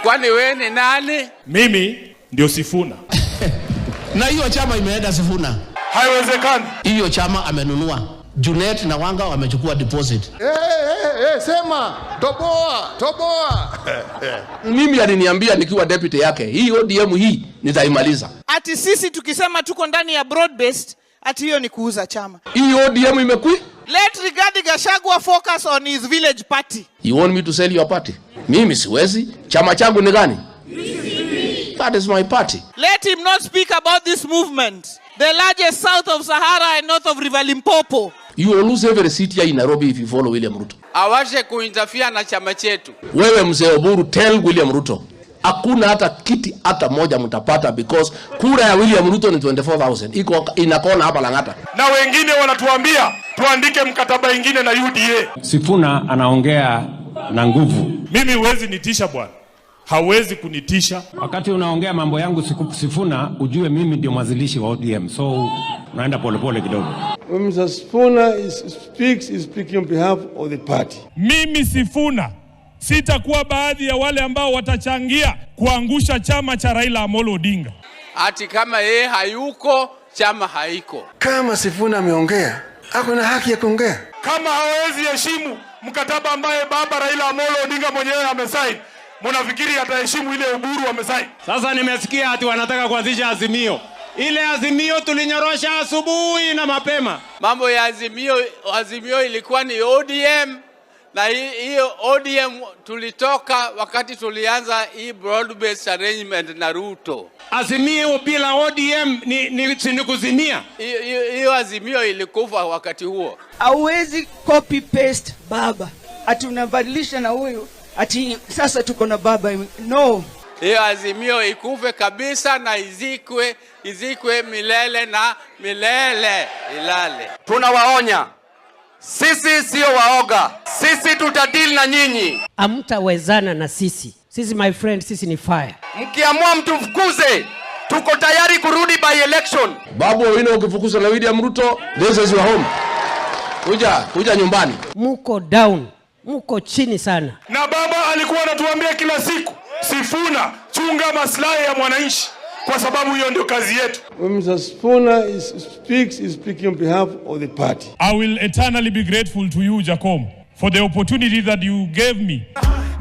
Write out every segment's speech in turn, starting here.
Kwani wewe ni nani? Mimi ndio Sifuna. Na hiyo chama imeenda Sifuna. Haiwezekani. Hiyo chama amenunua. Junet na Wanga wamechukua deposit. Sema toboa. Mimi aliniambia nikiwa deputy yake, hii ODM hii nitaimaliza. Ati sisi tukisema tuko ndani ya broad based, ati hiyo ni kuuza chama. Hii ODM imekui. Let Rigathi Gachagua focus on his village party. You want me to sell your party? Mimi siwezi. Chama changu ni gani? That is my party. Let him not speak about this movement, the largest south of Sahara and north of River Limpopo. You will lose every seat here in Nairobi if you follow William Ruto. Awache kuinterfere na chama chetu. Wewe mzee Oburu, tell William Ruto, hakuna hata kiti hata moja mtapata because kura ya William Ruto ni 24,000. Iko inakona hapa Lang'ata. Na wengine wanatuambia tuandike mkataba ingine na UDA. Sifuna anaongea na nguvu. Mimi huwezi nitisha bwana. Hawezi kunitisha. Wakati unaongea mambo yangu Sifuna, ujue mimi ndio mwanzilishi wa ODM. So naenda polepole kidogo. When Mr. Sifuna is speaking on behalf of the party. Mimi Sifuna sitakuwa baadhi ya wale ambao watachangia kuangusha chama cha Raila Amolo Odinga. Ati kama yeye hayuko, chama haiko. Kama Sifuna ameongea, ako na haki ya kuongea. Kama hawezi heshimu mkataba ambaye baba Raila Amolo Odinga mwenyewe amesaini, mnafikiri ataheshimu ile Oburu amesaini? Sasa nimesikia ati wanataka kuanzisha Azimio. Ile Azimio tulinyorosha asubuhi na mapema. Mambo ya Azimio ilikuwa ni ODM, na hiyo ODM tulitoka wakati tulianza hii broad based arrangement na Ruto. Azimio bila ODM ni kuzimia. Hiyo Azimio ilikufa wakati huo. Hauwezi copy paste baba. Ati unabadilisha na huyo. Ati sasa tuko na baba. No. Hiyo Azimio ikufe kabisa na izikwe milele na milele ilale. Tunawaonya, sisi sio waoga, sisi tutadili na nyinyi. Hamtawezana na sisi. Sisi my friend, sisi ni fire. Mkiamua mtufukuze, tuko tayari kurudi by election. Babu Owino ukifukuza na William Ruto, this is your home. Kuja nyumbani. Muko down. Muko chini sana. Na baba alikuwa anatuambia kila siku, Sifuna, chunga maslahi ya mwananchi, kwa sababu hiyo ndio kazi yetu. When Mr. Sifuna is speaking on behalf of the party. I will eternally be grateful to you, Jacom, for the opportunity that you gave me.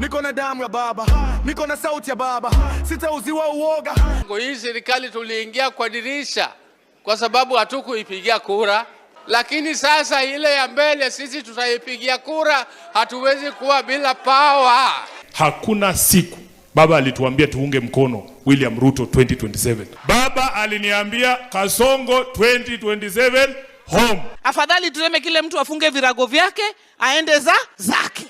Niko na damu ya baba, niko na sauti ya baba, sitauziwa uoga. Kwa hii serikali tuliingia kwa dirisha kwa sababu hatukuipigia kura. Lakini sasa ile ya mbele sisi tutaipigia kura, hatuwezi kuwa bila power. Hakuna siku baba alituambia tuunge mkono William Ruto 2027. Baba aliniambia Kasongo 2027 home. Afadhali tuseme kile mtu afunge virago vyake aende zake.